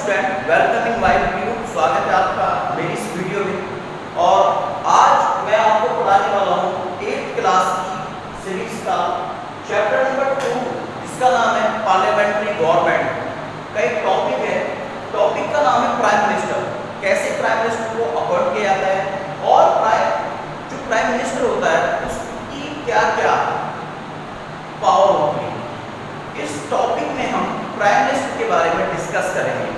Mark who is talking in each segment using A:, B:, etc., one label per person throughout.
A: Student, welcome in my video. स्वागत है आपका मेरी इस वीडियो में। और आज मैं आपको पढ़ाने वाला हूँ 8th क्लास की सीरीज का चैप्टर नंबर 2, जिसका नाम है पार्लियामेंट्री गवर्नमेंट का एक टॉपिक है। टॉपिक का नाम है प्राइम मिनिस्टर। कैसे प्राइम मिनिस्टर को अपॉइंट किया जाता है और जो प्राइम मिनिस्टर होता है उसकी क्या क्या पावर होती है। इस टॉपिक में हम प्राइम मिनिस्टर के बारे में डिस्कस करेंगे।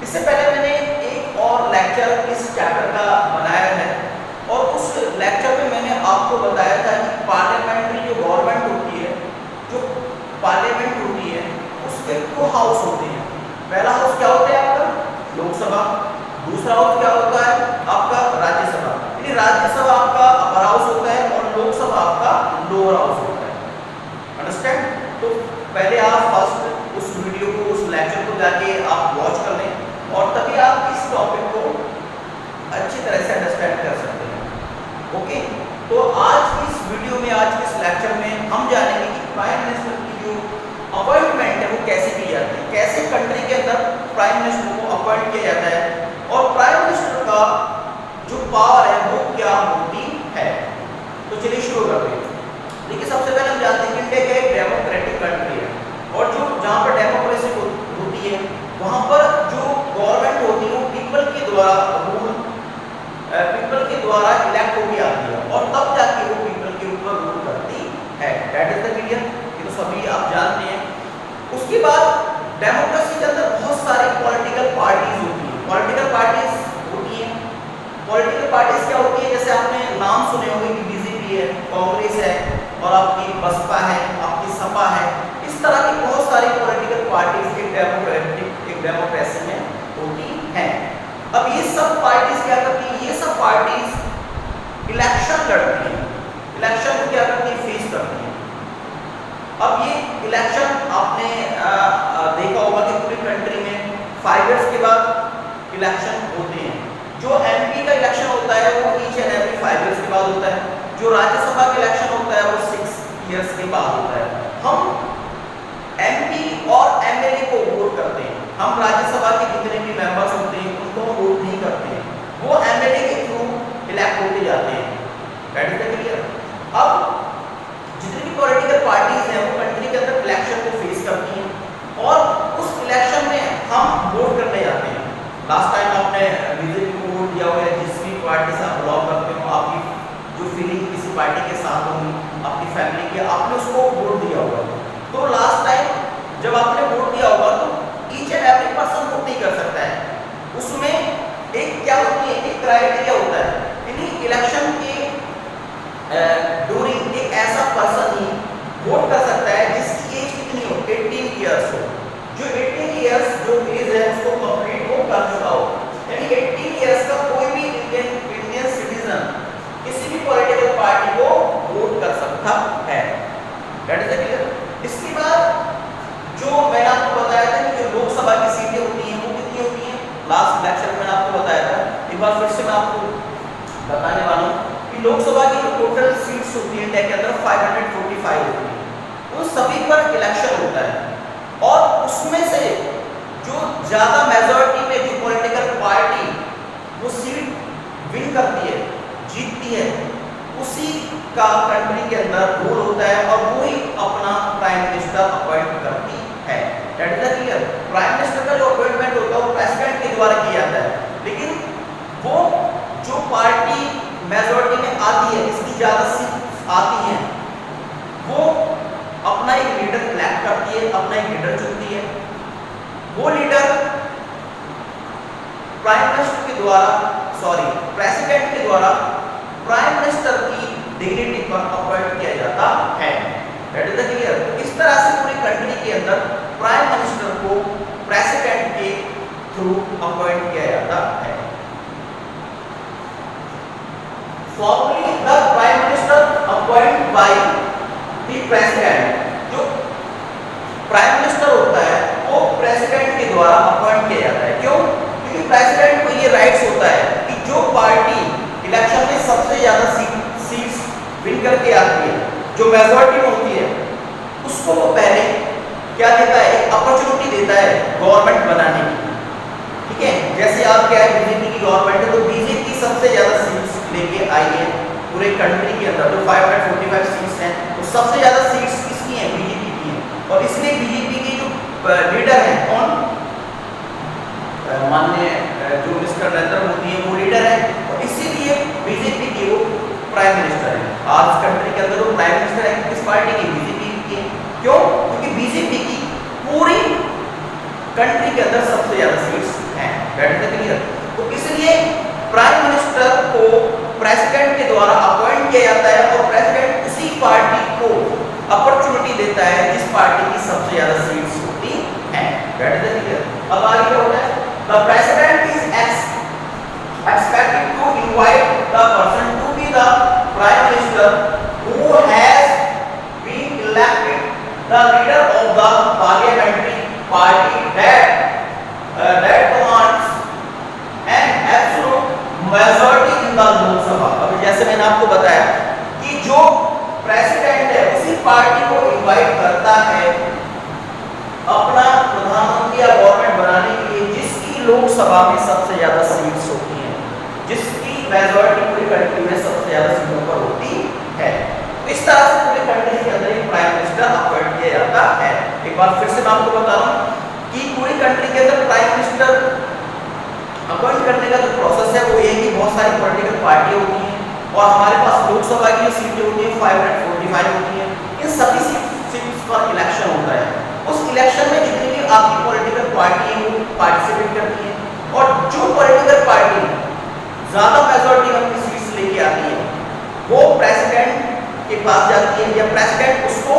A: इससे पहले मैंने एक और लेक्चर इस चैप्टर का बनाया है और उस लेक्चर में मैंने आपको बताया था कि पार्लियामेंट्री जो गवर्नमेंट होती है, जो पार्लियामेंट होती है, उसके 2 हाउस होते हैं। पहला हाउस क्या होता है आपका लोकसभा, दूसरा हाउस क्या होता है आपका राज्यसभा। यानी राज्यसभा आपका अपर हाउस होता है और लोकसभा आपका लोअर हाउस होता है। अंडरस्टैंड? तो पहले आप फर्स्ट उस वीडियो को, उस लेक्चर को जाके आप वॉच कर लें और तभी आप इस टॉपिक को अच्छी तरह से अंडरस्टैंड कर सकते हैं। ओके, तो आज की इस वीडियो में, आज के इस लेक्चर में हम जानेंगे कि प्राइम मिनिस्टर की जो अपॉइंटमेंट है वो कैसे की जाती है, कैसे कंट्री के अंदर प्राइम मिनिस्टर को अपॉइंट किया जाता है और प्राइम मिनिस्टर का जो पावर है वो क्या होती है। तो चलिए शुरू करते हैं। देखिए, सबसे पहले हम जानते हैं कि इंडिया एक डेमोक्रेटिक कंट्री है और जो जहाँ पर डेमोक्रेसी होती है वहाँ पर जो गवर्नमेंट होती है वो पीपल के द्वारा इलेक्ट होकर आती है और तब जाके वो पीपल के ऊपर रूल करती है। That is the clear. ये तो सभी आप जानते हैं। उसके बाद डेमोक्रेसी के अंदर बहुत सारी पॉलिटिकल पार्टीज होती है। पॉलिटिकल पार्टीज होती हैं। पॉलिटिकल पार्टीज क्या होती है, जैसे आपने नाम सुने होंगे कि बीजेपी है, कांग्रेस है और आपकी बसपा है, आपकी सपा है। इस तरह की बहुत सारी पॉलिटिकल पार्टीज एक डेमोक्रेसी में होती हैं। अब ये सब पार्टीज क्या करती हैं, ये सब पार्टीज इलेक्शन लड़ती हैं। इलेक्शन को क्या करती है, फेस करती हैं। अब ये इलेक्शन आपने देखा होगा कि पूरी कंट्री में 5 इयर्स के बाद इलेक्शन होते हैं। जो एमपी का इलेक्शन होता है वो ईच एंड एवरी 5 इयर्स के बाद होता है। जो राज्यसभा का इलेक्शन होता है वो 6 इयर्स के बाद होता है। हम एमपी और एमएलए को वोट करते हैं। हम राज्यसभा के जितने भी मेंबर्स होते हैं उनको वोट नहीं करते हैं, वो एमएलए के थ्रू इलेक्ट होते जाते हैं। That is the clear. अब जितनी भी पॉलिटिकल पार्टीज हैं वो कंट्री के अंदर इलेक्शन को फेस करती हैं और उस इलेक्शन में हम वोट करने जाते हैं। लास्ट टाइम आपने बीजेपी को वोट दिया हुआ है, जिस भी पार्टी से आप बिलोंग करते हो, आपकी जो फीलिंग किसी पार्टी के साथ होगी, आपकी फैमिली की, आपने उसको वोट दिया होगा। तो लास्ट टाइम जब आपने वोट दिया होगा तो each and every person vote नहीं कर सकता है। उसमें एक क्या होती है, एक क्राइटेरिया होता है। यानी इलेक्शन के ड्यूरिंग एक ऐसा पर्सन ही वोट कर सकता है जिसकी एज कितनी हो, 18 ईयर्स हो। जो 18 ईयर्स जो एज है उसको कंप्लीट हो कर चुका हो। यानी 18 ईयर्स का कोई भी इंडियन सिटीजन किसी भी पॉलिटिकल पार्टी को वोट कर सकता है। That is the clear. इसके बाद जो मैंने आपको बताया था कि जो लोकसभा की सीटें होती हैं वो कितनी होती हैं, लास्ट लेक्चर में मैंने आपको बताया था। एक बार फिर से मैं आपको बताने वाला हूँ कि लोकसभा की जो टोटल सीट्स होती है इंडिया के अंदर 545 होती है। उन सभी पर इलेक्शन होता है और उसमें से जो ज़्यादा मेजॉरिटी में जो पॉलिटिकल पार्टी वो सीट विन करती है, जीतती है, उसी का कंट्री के अंदर रूल होता है और वही अपना प्राइम मिनिस्टर अपॉइंट करती है। That is the clear. Prime minister का जो अपॉइंटमेंट होता है वो प्रेसिडेंट के द्वारा किया जाता है, लेकिन वो जो पार्टी मेजॉरिटी में आती है, इसकी ज़्यादा सीट आती हैं, वो अपना एक लीडर इलेक्ट करती है, अपना एक लीडर चुनती है। वो लीडर प्राइम मिनिस्टर के द्वारा, प्रेसिडेंट के द्वारा प्राइम मिनिस्टर की डिग्निटी पर अपॉइंट किया जाता है। That is the clear. तो इस तरह से पूरी कंट्री के अंदर प्राइम मिनिस्टर को प्रेसिडेंट के थ्रू अपॉइंट किया जाता है। Formally the prime minister appoint by the president. जो प्राइम मिनिस्टर होता है वो प्रेसिडेंट के द्वारा अपॉइंट किया जाता है। क्यों? क्योंकि प्रेसिडेंट को ये राइट्स होता है कि जो पार्टी इलेक्शन में सबसे ज्यादा सीट्स विन करके आती है, जो मेजॉरिटी में होती है, उसको वो पहले क्या देता है, एक अपॉर्चुनिटी देता है गवर्नमेंट बनाने की। ठीक है। जैसे आप क्या है, बीजेपी की गवर्नमेंट है, तो बीजेपी सबसे ज्यादा सीट्स लेके आई है पूरे कंट्री के अंदर। जो 545 सीट्स हैं, तो सबसे ज्यादा सीट्स किसकी हैं? बीजेपी की हैं। और इसलिए बीजेपी के जो लीडर हैं, कौन? माननीय जो मिस्टर नरेंद्र मोदी है, वो लीडर है, और इसीलिए बीजेपी के वो प्राइम मिनिस्टर है। आज कंट्री के अंदर वो प्राइम मिनिस्टर है किस पार्टी की? बीजेपी की। क्यों? क्योंकि बीजेपी की पूरी कंट्री के अंदर सबसे ज्यादा सीट्स हैं। बैठ तक क्लियर? तो इसलिए प्राइम मिनिस्टर को प्रेसिडेंट के द्वारा अपॉइंट किया जाता है, और प्रेसिडेंट उसी पार्टी को अपॉर्चुनिटी देता है जिस पार्टी की सबसे ज्यादा सीट्स होती हैं। बैठ तक क्लियर? अब आगे क्या होता है? The president is expected to invite the person to be the prime minister who has been elected the leader of the parliamentary party that commands an absolute majority in the Lok Sabha। अभी जैसे मैंने आपको बताया कि जो president है उसी party को इनवाइट करता है अपना प्रधानमंत्री या गवर्नमेंट बनाने के लिए जिसकी लोकसभा में सबसे ज्यादा सीट्स होती हैं, जिसकी मेजॉरिटी पूरी कंट्री में सबसे ज्यादा सीटों पर होती है। इस तरह से पूरी कंट्री के अंदर एक प्राइम मिनिस्टर अपॉइंट किया जाता है। एक बार फिर से मैं आपको बता रहा हूं कि पूरी कंट्री के अंदर प्राइम मिनिस्टर अपॉइंट करने का जो प्रोसेस है वो ये कि बहुत सारी पॉलिटिकल पार्टियां होती हैं, और हमारे पास लोकसभा की जो सीटें होती हैं 545 होती हैं। इन सभी सीट्स पर इलेक्शन होता है। उस इलेक्शन में जितनी भी आपकी पॉलिटिकल पार्टी है वो पार्टिसिपेट करती है, और जो पॉलिटिकल पार्टी ज्यादा मेजॉरिटी अपनी सीट्स लेके आती है वो प्रेसिडेंट के पास जाती है, या प्रेसिडेंट उसको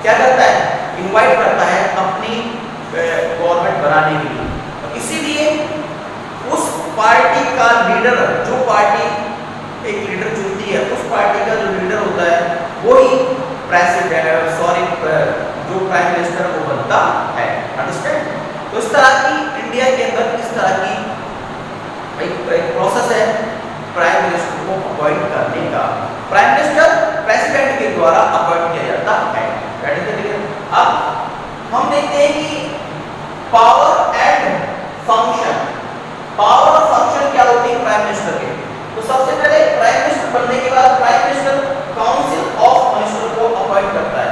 A: क्या करता है? इनवाइट करता है अपनी गवर्नमेंट बनाने के लिए। तो इसीलिए उस पार्टी का लीडर, जो पार्टी एक लीडर चुनती है, उस पार्टी का जो लीडर होता है वही प्रेसिडेंट जो प्राइम मिनिस्टर वो बनता है। अंडरस्टैंड? तो इस तरह की इंडिया के अंदर इस तरह की एक प्रोसेस है प्राइम मिनिस्टर को अपॉइंट करने का। प्राइम मिनिस्टर प्रेसिडेंट के द्वारा अपॉइंट किया जाता है। अब हम देखते हैं कि पावर एंड फंक्शन, पावर और फंक्शन क्या होती है प्राइम मिनिस्टर के। तो सबसे पहले प्राइम मिनिस्टर बनने के बाद prime minister council of minister को अपॉइंट करता है।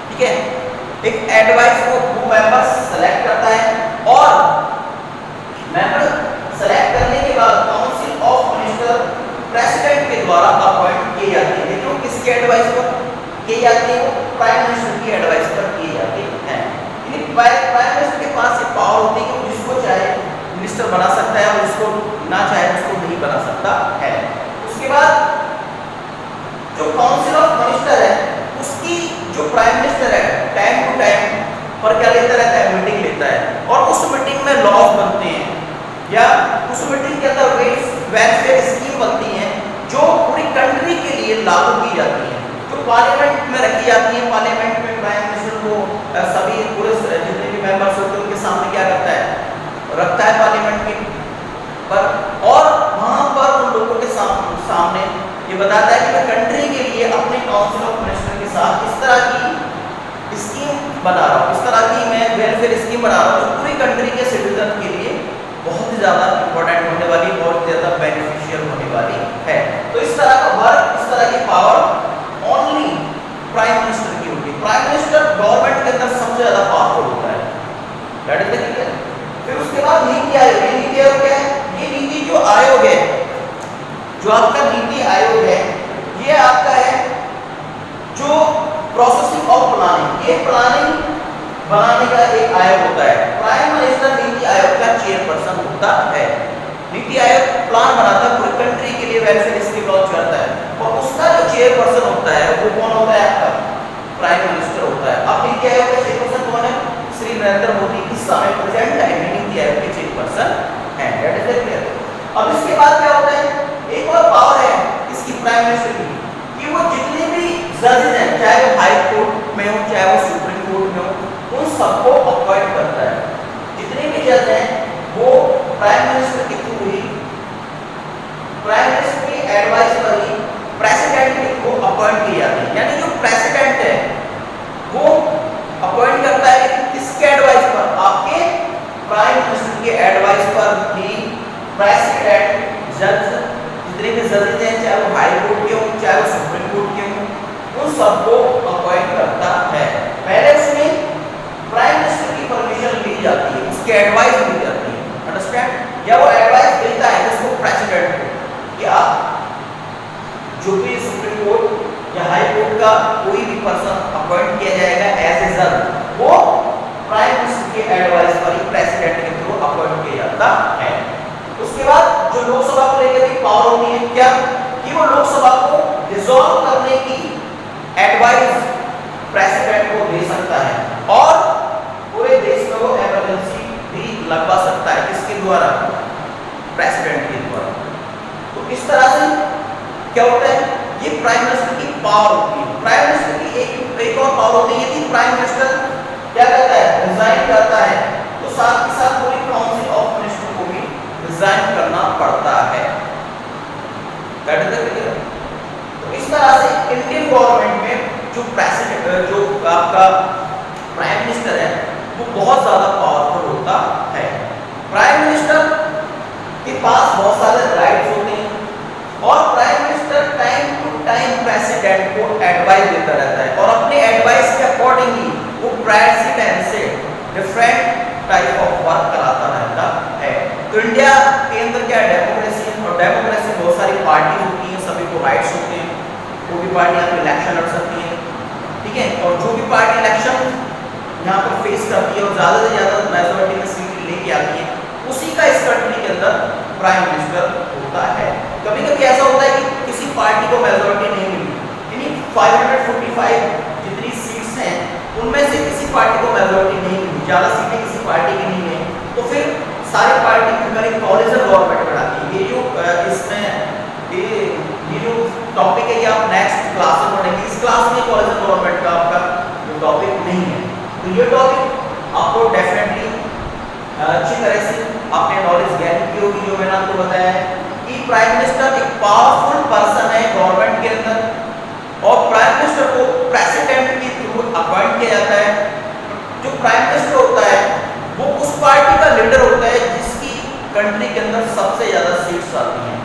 A: ठीक है, एक एडवाइस को मेंबर्स सेलेक्ट करता है, और मेंबर सेलेक्ट करने के बाद काउंसिल ऑफ मिनिस्टर प्रेसिडेंट के द्वारा अपॉइंट किए जाते हैं। लेकिन किसके एडवाइस पर किए जाते हैं? प्राइम मिनिस्टर की एडवाइस पर किए जाते हैं। यानी प्राइम मिनिस्टर के पास ये पावर होती है कि जिसको चाहे मिनिस्टर बना सकता है, और जिसको ना चाहे उसको नहीं बना सकता है। उसके बाद जो काउंसिल ऑफ मिनिस्टर है उसकी जो प्राइम मिनिस्टर है टाइम टू टाइम पर क्या लेता रहता है? मीटिंग लेता है, और उस मीटिंग में लॉज बनते हैं, या उस मीटिंग के अंदर वेलफेयर स्कीम बनती हैं जो पूरी कंट्री के लिए लागू की जाती हैं, जो पार्लियामेंट में रखी जाती है। पार्लियामेंट में प्राइम मिनिस्टर को सभी पूरे जितने भी मेंबर्स होते हैं उनके सामने क्या करता है? रखता है पार्लियामेंट में पर, और वहां पर उन लोगों के सामने ये बताता है कि मैं कंट्री के लिए अपने काउंसिल ऑफ मिनिस्टर के साथ इस तरह की स्कीम बना रहा हूँ, इस तरह की मैं वेलफेयर स्कीम बना रहा हूँ जो पूरी कंट्री के सिटीजन के लिए बहुत ही ज़्यादा इंपॉर्टेंट होने वाली, बहुत ज़्यादा बेनिफिशियल होने वाली है। तो इस तरह का वर्क, इस तरह की पावर ओनली प्राइम मिनिस्टर की होती है। प्राइम मिनिस्टर गवर्नमेंट के अंदर सबसे ज़्यादा पावरफुल होता है। That is the clear. फिर उसके बाद नीति आयोग। ये नीति आयोग क्या है? ये नीति जो आयोग है, जो आपका नीति आयोग है, ये आपका है जो प्रोसेसिंग ऑफ प्लानिंग, ये प्लानिंग बनाने का एक आयोग होता है। प्राइम मिनिस्टर नीति आयोग का चेयरपर्सन होता है। नीति आयोग प्लान बनाता है, पूरी कंट्री के लिए वेलफेयर स्कीम लॉन्च करता है, और उसका जो चेयरपर्सन होता है वो कौन होता है? आपका प्राइम मिनिस्टर होता है। अब नीति आयोग का चेयरपर्सन कौन है? श्री नरेंद्र मोदी इस समय प्रेजेंट टाइम में नीति आयोग के चेयरपर्सन हैं। That is clear. अब इसके बाद क्या होता है? एक और पावर है इसकी प्राइम मिनिस्टर की कि वो जितने भी जजेस हैं, चाहे वो हाई कोर्ट में हो, चाहे वो सुप्रीम कोर्ट में हो, उन सबको अपॉइंट करता है। जितने भी जज हैं वो प्राइम मिनिस्टर के थ्रू ही, प्राइम मिनिस्टर की एडवाइस पर ही प्रेसिडेंट के थ्रू अपॉइंट किए जाते हैं। यानी जो प्रेसिडेंट है वो अपॉइंट करता है किसके एडवाइस पर? आपके प्राइम मिनिस्टर मिनिस्टर के एडवाइस पर ही प्रेसिडेंट जज, जितने भी जजेस हैं, चाहे वो हाई कोर्ट के हों चाहे वो सुप्रीम कोर्ट के हों, उन सबको अपॉइंट करता है। पहले उसमें प्राइम मिनिस्टर की परमिशन ली जाती है, उसकी एडवाइस ली जाती है, अंडरस्टैंड। या वो एडवाइस देता है जिसको प्रेसिडेंट को कि आप जो भी सुप्रीम कोर्ट या हाई कोर्ट का कोई भी पर्सन अपॉइंट किया जाएगा एज ए जज, वो प्राइम मिनिस्टर के एडवाइस पर ही प्रेसिडेंट के थ्रू अपॉइंट किया जाता है। उसके बाद जो लोकसभा को लेकर भी पावर होती है क्या, कि वो लोकसभा को डिसॉल्व करने की एडवाइस प्रेसिडेंट को दे सकता है और पूरे देश में वो इमरजेंसी भी लगवा सकता है, किसके द्वारा, प्रेसिडेंट के द्वारा। तो इस तरह से क्या होता है, ये प्राइम मिनिस्टर की पावर होती है। प्राइम मिनिस्टर की एक और पावर होती है, यदि प्राइम मिनिस्टर क्या करता है, रिजाइन करता है, तो साथ ही साथ पूरी काउंसिल ऑफ मिनिस्टर को भी रिजाइन करना पड़ता है। तो इस तरह से इंडियन गवर्नमेंट में जो प्रेसिडेंट, जो आपका प्राइम मिनिस्टर है, वो बहुत ज्यादा पावरफुल होता है। प्राइम मिनिस्टर के पास बहुत सारे राइट्स होते हैं और prime minister time to time president को एडवाइस देता रहता है और अपने एडवाइस के अकॉर्डिंगली वो प्रेसिडेंट से डिफरेंट टाइप ऑफ वर्क कराता रहता है। तो इंडिया के अंदर क्या डेमोक्रेसी है, और डेमोक्रेसी बहुत सारी पार्टी होती हैं, सभी को राइट्स होते हैं, कोई भी पार्टी यहाँ पे इलेक्शन लड़ सकती है, ठीक है। और जो भी पार्टी इलेक्शन यहाँ पर फेस करती है और ज़्यादा से ज़्यादा मेजोरिटी में सीट लेके आती है, उसी का इस कंट्री के अंदर प्राइम मिनिस्टर होता है। कभी कभी ऐसा होता है कि किसी पार्टी को मेजोरिटी नहीं मिली, यानी 545 जितनी सीट्स हैं उनमें से किसी पार्टी को मेजोरिटी नहीं मिली, ज़्यादा सीटें किसी पार्टी की नहीं है, तो फिर सारी पार्टी मिलकर एक कॉलिशन गवर्नमेंट बनाती है। ये जो इसमें ये जो टॉपिक है ये आप नेक्स्ट क्लास में पढ़ेंगे। इस क्लास में कॉलिशन गवर्नमेंट का आपका जो टॉपिक नहीं है, तो ये टॉपिक आपको डेफिनेटली अच्छी तरह से आपने नॉलेज गेन की होगी। जो मैंने आपको बताया है कि प्राइम मिनिस्टर एक पावरफुल पर्सन है गवर्नमेंट के अंदर और प्राइम मिनिस्टर को प्रेसिडेंट के थ्रू अपॉइंट किया जाता है। जो प्राइम मिनिस्टर होता है वो उस पार्टी का लीडर होता है जिसकी कंट्री के अंदर सबसे ज्यादा सीट्स आती हैं।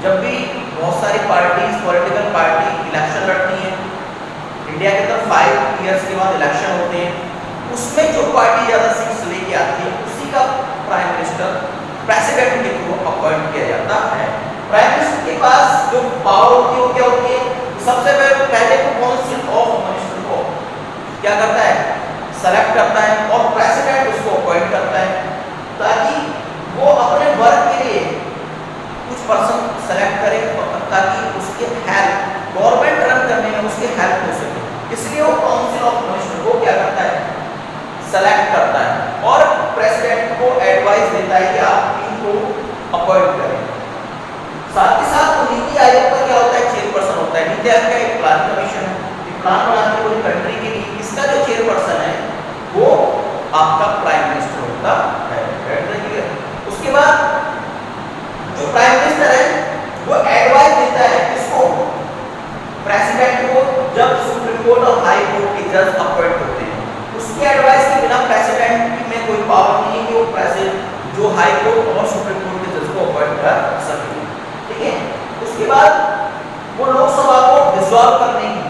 A: जब भी बहुत सारी पार्टीज, पॉलिटिकल पार्टी इलेक्शन लड़ती हैं, इंडिया के अंदर 5 इयर्स के बाद इलेक्शन होते हैं, उसमें जो पार्टी ज्यादा सीट्स लेके आती है उसी का प्राइम मिनिस्टर प्रेसिडेंट के थ्रू अपॉइंट किया जाता है। प्राइम मिनिस्टर के पास जो पावर होती है वो क्या होती है, सबसे पहले काउंसिल ऑफ मिनिस्टर को क्या करता है, सेलेक्ट करता है और प्रेसिडेंट उसको अपॉइंट करता है ताकि वो अपने वर्क के लिए कुछ पर्सन सेलेक्ट करे ताकि उसके हेल्प, गवर्नमेंट रन करने में उसके हेल्प हो सके। इसलिए वो काउंसिल ऑफ मिनिस्टर को क्या करता है, सेलेक्ट करता है और प्रेसिडेंट को एडवाइस देता है कि आप इनको अपॉइंट करें। साथ ही साथ नीति आयोग का क्या होता है, चेयरपर्सन होता है। नीति आयोग का एक प्लान कमीशन है, प्लान बनाने पूरी कंट्री के लिए इसका जो चेयरपर्सन है वो आपका प्राइम मिनिस्टर होता है। उसके बाद जो प्राइम मिनिस्टर है वो एडवाइस देता है किसको, प्रेसिडेंट को, जब सुप्रीम कोर्ट और हाई कोर्ट के जज अपॉइंट होते हैं। उसकी एडवाइस के बिना प्रेसिडेंट में कोई पावर नहीं है कि वो प्रेसिडेंट जो हाई कोर्ट और सुप्रीम कोर्ट के जज को अपॉइंट कर सके, ठीक है। उसके बाद वो लोकसभा को डिसॉल्व करने की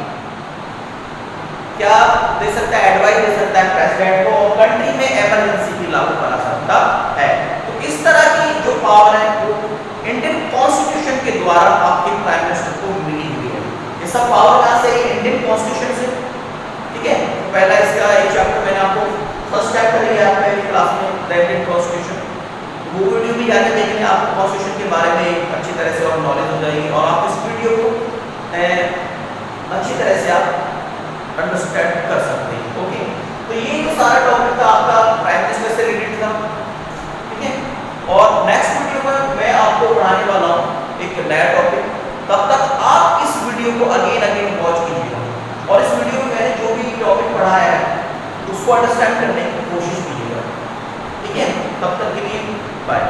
A: क्या दे सकता है, एडवाइस दे सकता है प्रेसिडेंट को और कंट्री में इमरजेंसी भी लागू करा सकता है। तो इस तरह की जो पावर है वो इंडियन कॉन्स्टिट्यूशन के द्वारा आपके प्राइम मिनिस्टर को मिली हुई है। ये सब पावर कहां से, इंडियन कॉन्स्टिट्यूशन से, ठीक है। तो पहला इसका एक चैप्टर मैंने आपको फर्स्ट चैप्टर लिया है पहली क्लास में, द इंडियन कॉन्स्टिट्यूशन, वो वीडियो भी जाके देखेंगे, आपको कॉन्स्टिट्यूशन के बारे में अच्छी तरह से और नॉलेज हो जाएगी और आप इस वीडियो को अच्छी तरह से आप अंडरस्टैंड कर सकते हैं, ओके। तो ये जो सारा टॉपिक था आपका प्राइम मिनिस्टर से रिलेटेड था, ठीक है। और नेक्स्ट वीडियो में मैं आपको पढ़ाने वाला हूँ एक नया टॉपिक। तब तक आप इस वीडियो को अगेन वॉच कीजिएगा और इस वीडियो में मैंने जो भी टॉपिक पढ़ाया है उसको अंडरस्टैंड करने की कोशिश कीजिएगा, ठीक है। तब तक के लिए बाय।